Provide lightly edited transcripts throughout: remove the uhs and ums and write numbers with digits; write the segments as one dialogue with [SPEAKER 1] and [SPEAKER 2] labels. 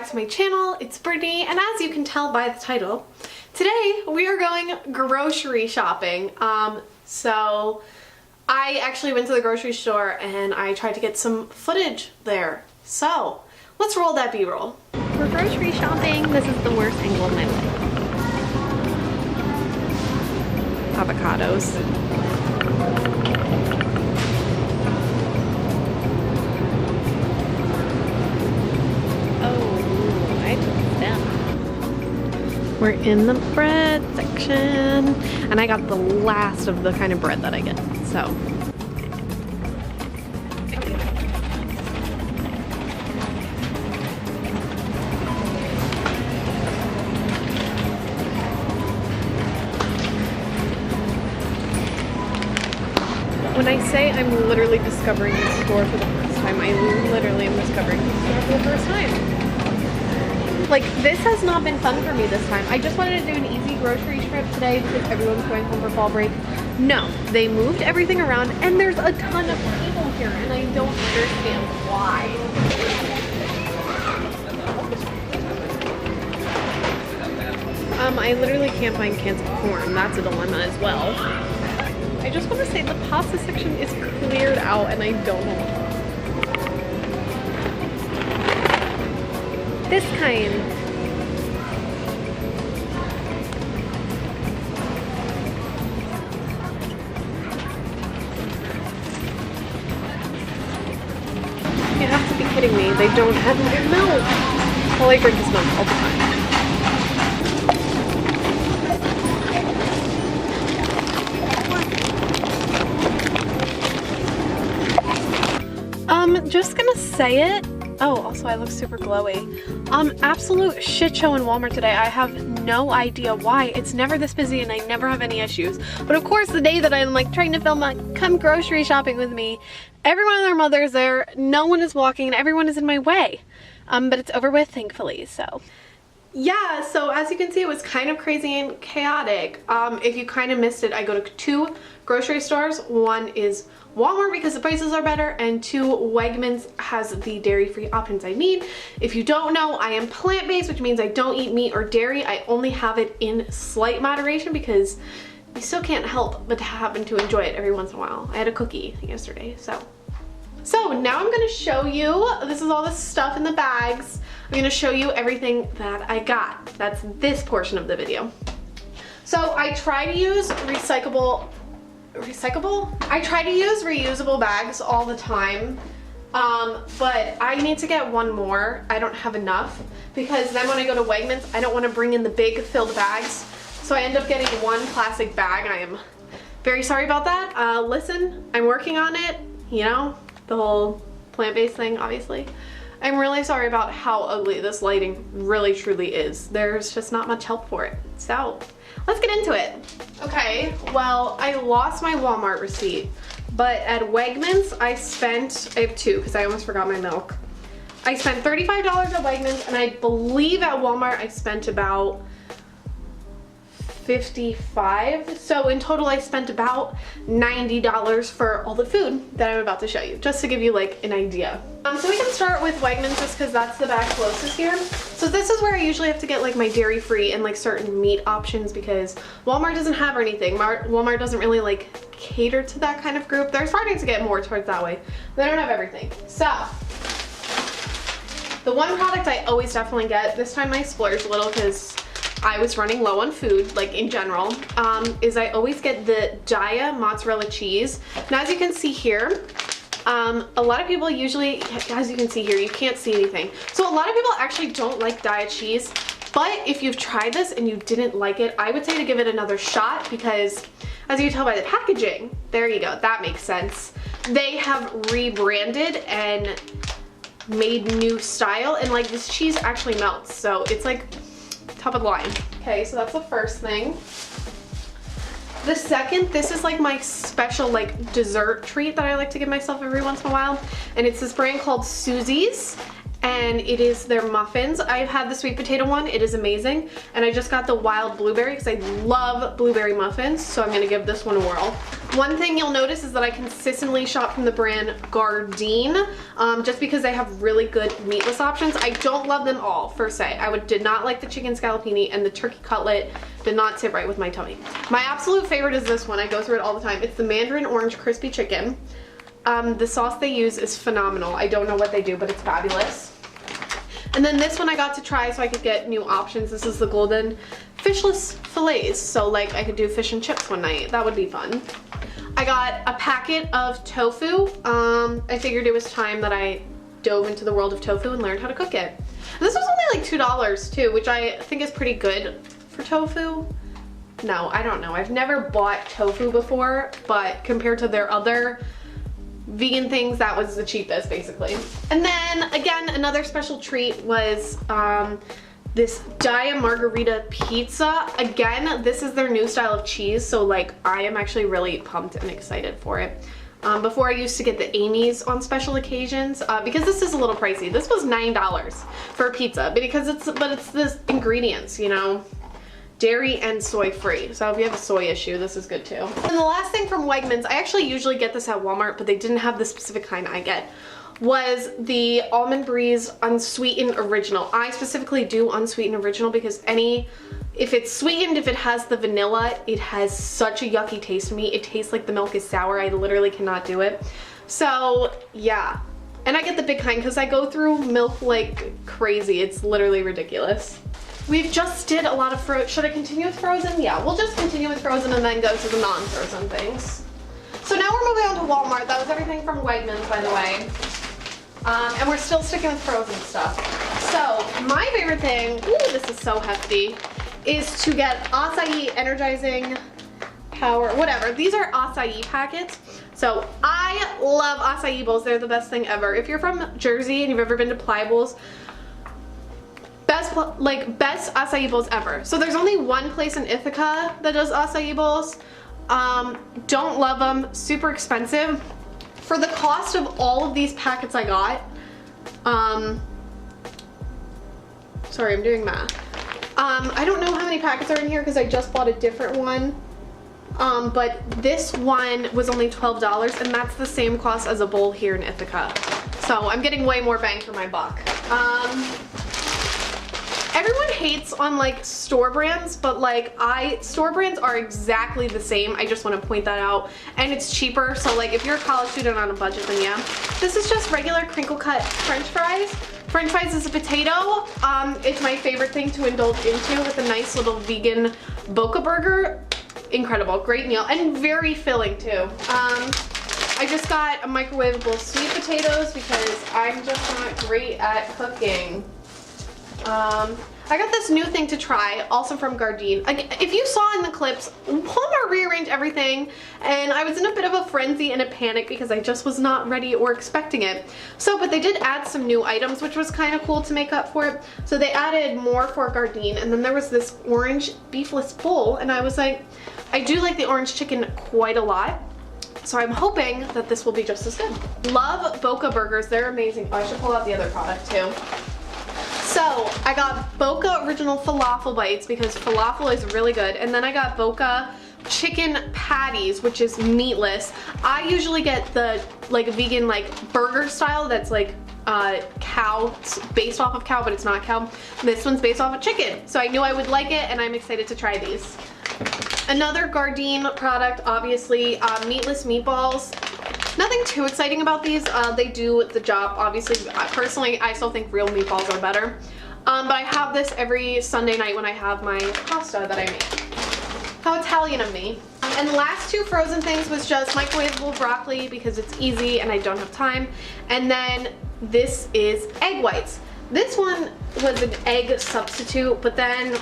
[SPEAKER 1] back to my channel. It's Brittany, and as you can tell by the title, today we are going grocery shopping. So I actually went to the grocery store and I tried to get some footage there. So let's roll that B-roll. We're grocery shopping. This is the worst angle of my life. Avocados. We're in the bread section, and I got the last of the kind of bread that I get, so. When I say I'm literally discovering this store for the first time, I literally am discovering this store for the first time. Like, this has not been fun for me this time. I just wanted to do an easy grocery trip today because everyone's going home for fall break. No, they moved everything around and there's a ton of people here and I don't understand why. I literally can't find cans of corn. That's a dilemma as well. I just want to say the pasta section is cleared out and I don't know why. This kind. You have to be kidding me. They don't have my milk. Well, I drink this milk all the time. Just gonna say it. Oh, also I look super glowy. Absolute shit show in Walmart today. I have no idea why. It's never this busy and I never have any issues. But of course, the day that I'm like trying to film a come grocery shopping with me, everyone and their mother's there, no one is walking and everyone is in my way. But it's over with, thankfully, so. Yeah, so as you can see, it was kind of crazy and chaotic. If you kind of missed it, I go to 2 grocery stores. One is Walmart because the prices are better, and 2, Wegmans has the dairy-free options I need. If you don't know, I am plant-based, which means I don't eat meat or dairy. I only have it in slight moderation because you still can't help but to happen to enjoy it every once in a while. I had a cookie yesterday, so. So now I'm gonna show you, this is all the stuff in the bags. I'm gonna show you everything that I got. That's this portion of the video. So I try to use I try to use reusable bags all the time, but I need to get one more. I don't have enough because then when I go to Wegmans, I don't want to bring in the big filled bags. So I end up getting one plastic bag. I am very sorry about that. Listen, I'm working on it, you know, the whole plant-based thing, obviously. I'm really sorry about how ugly this lighting really truly is. There's just not much help for it. So let's get into it. Okay, well, I lost my Walmart receipt, but at Wegmans I have 2 because I almost forgot my milk. I spent $35 at Wegmans, and I believe at Walmart I spent about $55. So in total I spent about $90 for all the food that I'm about to show you, just to give you like an idea. So we can start with Wegmans just because that's the bag closest here. So this is where I usually have to get like my dairy-free and like certain meat options because Walmart doesn't have anything. Walmart doesn't really like cater to that kind of group. They're starting to get more towards that way. They don't have everything. So the one product I always definitely get, this time I splurged a little because I was running low on food, like in general, is I always get the Jaya mozzarella cheese. Now as you can see here, a lot of people usually, as you can see here, you can't see anything. So a lot of people actually don't like Jaya cheese, but if you've tried this and you didn't like it, I would say to give it another shot because as you can tell by the packaging, there you go, that makes sense. They have rebranded and made new style, and like this cheese actually melts, so it's like top of the line. Okay, so that's the first thing. The second, this is like my special like dessert treat that I like to give myself every once in a while, and it's this brand called Susie's, and it is their muffins. I've had the sweet potato one, it is amazing, and I just got the wild blueberry because I love blueberry muffins, so I'm gonna give this one a whirl. One thing you'll notice is that I consistently shop from the brand Gardein, just because they have really good meatless options. I don't love them all, per se. Did not like the chicken scallopini, and the turkey cutlet did not sit right with my tummy. My absolute favorite is this one. I go through it all the time. It's the mandarin orange crispy chicken. The sauce they use is phenomenal. I don't know what they do, but it's fabulous. And then this one I got to try so I could get new options. This is the golden fishless fillets. So like I could do fish and chips one night. That would be fun. I got a packet of tofu. I figured it was time that I dove into the world of tofu and learned how to cook it. And this was only like $2 too, which I think is pretty good for tofu. No, I don't know. I've never bought tofu before, but compared to their other vegan things, that was the cheapest basically. And then again, another special treat was this Dia Margarita pizza. Again, this is their new style of cheese, so like I am actually really pumped and excited for it. Before I used to get the Amy's on special occasions, because this is a little pricey. This was $9 for a pizza, because it's this ingredients, you know, dairy and soy free. So if you have a soy issue, this is good too. And the last thing from Wegmans, I actually usually get this at Walmart, but they didn't have the specific kind I get, was the Almond Breeze Unsweetened Original. I specifically do Unsweetened Original because if it's sweetened, if it has the vanilla, it has such a yucky taste to me. It tastes like the milk is sour. I literally cannot do it. So yeah. And I get the big kind because I go through milk like crazy. It's literally ridiculous. We've just did a lot of should I continue with frozen? Yeah, we'll just continue with frozen and then go to the non-frozen things. So now we're moving on to Walmart. That was everything from Wegmans, by the way. And we're still sticking with frozen stuff. So my favorite thing, ooh, this is so hefty, is to get acai energizing power, whatever. These are acai packets. So I love acai bowls. They're the best thing ever. If you're from Jersey and you've ever been to Pliables, best acai bowls ever. So there's only one place in Ithaca that does acai bowls. Don't love them, super expensive. For the cost of all of these packets I got, sorry, I'm doing math. I don't know how many packets are in here because I just bought a different one. But this one was only $12, and that's the same cost as a bowl here in Ithaca. So I'm getting way more bang for my buck. Everyone hates on like store brands, but like store brands are exactly the same. I just want to point that out, and it's cheaper. So like if you're a college student on a budget, then yeah. This is just regular crinkle cut French fries. French fries is a potato. It's my favorite thing to indulge into with a nice little vegan Boca burger. Incredible, great meal, and very filling too. I just got a microwavable sweet potatoes because I'm just not great at cooking. I got this new thing to try, also from Gardein. If you saw in the clips, Walmart rearranged everything, and I was in a bit of a frenzy and a panic because I just was not ready or expecting it. So, but they did add some new items, which was kind of cool to make up for it. So they added more for Gardein, and then there was this orange beefless bowl, and I was like, I do like the orange chicken quite a lot. So I'm hoping that this will be just as good. Love Boca burgers, they're amazing. Oh, I should pull out the other product too. So I got Boca original falafel bites because falafel is really good, and then I got Boca chicken patties, which is meatless. I usually get the like vegan like burger style that's like cow, it's based off of cow, but it's not cow. This one's based off of chicken, so I knew I would like it, and I'm excited to try these. Another Gardein product, obviously, meatless meatballs. Nothing too exciting about these. They do the job, obviously. Personally, I still think real meatballs are better. But I have this every Sunday night when I have my pasta that I make. How Italian of me. And the last two frozen things was just microwavable broccoli because it's easy and I don't have time. And then this is egg whites. This one was an egg substitute, but then,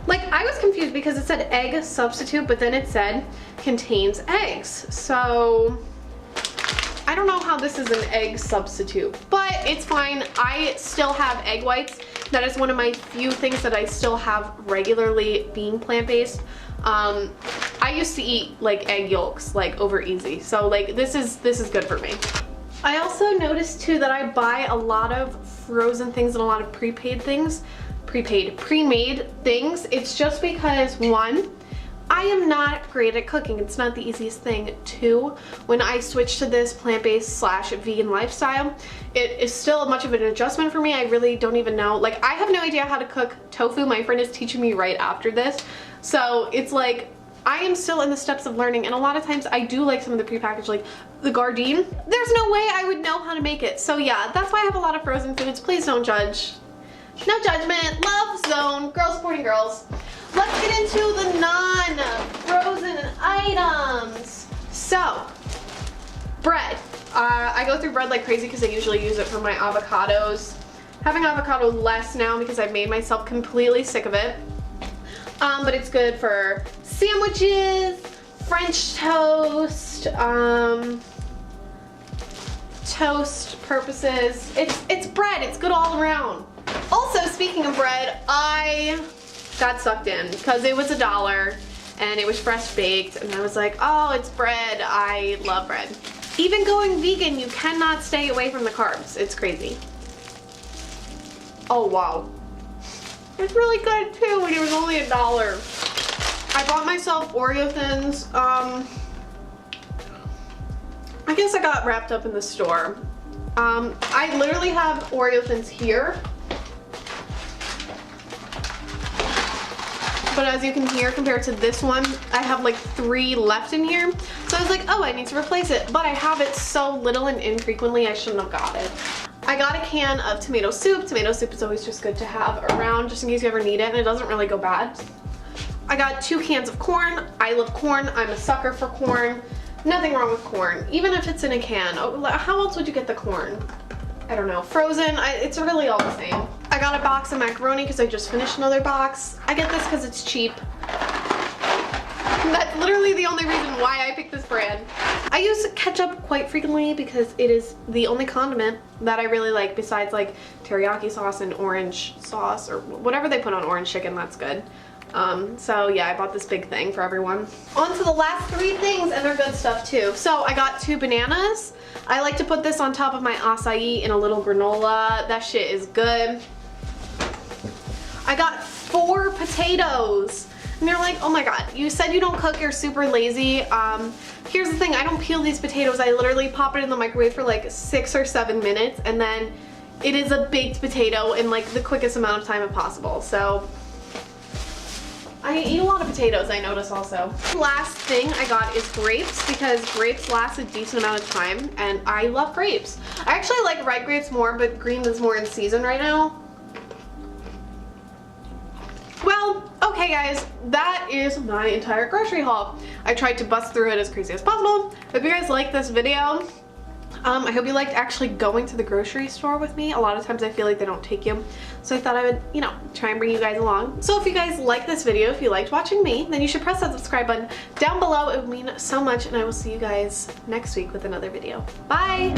[SPEAKER 1] like, I was confused because it said egg substitute, but then it said contains eggs. So I don't know how this is an egg substitute, but it's fine. I still have egg whites. That is one of my few things that I still have regularly being plant-based. I used to eat like egg yolks like over easy, so like this is good for me. I also noticed too that I buy a lot of frozen things and a lot of pre-made things. It's just because, one, I am not great at cooking. It's not the easiest thing. Two, when I switched to this plant-based / vegan lifestyle, it is still much of an adjustment for me. I really don't even know. Like, I have no idea how to cook tofu. My friend is teaching me right after this. So it's like, I am still in the steps of learning, and a lot of times I do like some of the prepackaged, like the Gardein. There's no way I would know how to make it. So yeah, that's why I have a lot of frozen foods. Please don't judge. No judgment. Love zone. Girls supporting girls. Let's get into the non-frozen items. So, bread. I go through bread like crazy because I usually use it for my avocados. Having avocado less now because I've made myself completely sick of it. But it's good for sandwiches, French toast, toast purposes. It's bread. It's good all around. Also, speaking of bread, I got sucked in because it was $1 and it was fresh baked, and I was like, oh, it's bread. I love bread. Even going vegan, you cannot stay away from the carbs. It's crazy. Oh wow. It's really good too, and it was only $1. I bought myself Oreo Thins. I guess I got wrapped up in the store. I literally have Oreo Thins here. But as you can hear, compared to this one, I have like 3 left in here. So I was like, oh, I need to replace it. But I have it so little and infrequently, I shouldn't have got it. I got a can of tomato soup. Tomato soup is always just good to have around just in case you ever need it, and it doesn't really go bad. I got 2 cans of corn. I love corn. I'm a sucker for corn. Nothing wrong with corn, even if it's in a can. Oh, how else would you get the corn? I don't know. Frozen, it's really all the same. I got a box of macaroni because I just finished another box. I get this because it's cheap. That's literally the only reason why I picked this brand. I use ketchup quite frequently because it is the only condiment that I really like besides like teriyaki sauce and orange sauce or whatever they put on orange chicken. That's good. So yeah, I bought this big thing for everyone. On to the last 3 things, and they're good stuff too. So I got 2 bananas. I like to put this on top of my acai in a little granola. That shit is good. I got 4 potatoes. And you're like, oh my god, you said you don't cook, you're super lazy. Here's the thing, I don't peel these potatoes. I literally pop it in the microwave for like 6 or 7 minutes, and then it is a baked potato in like the quickest amount of time possible. So I eat a lot of potatoes, I notice also. Last thing I got is grapes, because grapes last a decent amount of time, and I love grapes. I actually like red grapes more, but green is more in season right now. Well, okay guys, that is my entire grocery haul. I tried to bust through it as crazy as possible. Hope you guys liked this video. I hope you liked actually going to the grocery store with me. A lot of times I feel like they don't take you. So I thought I would, you know, try and bring you guys along. So if you guys like this video, if you liked watching me, then you should press that subscribe button down below. It would mean so much, and I will see you guys next week with another video. Bye!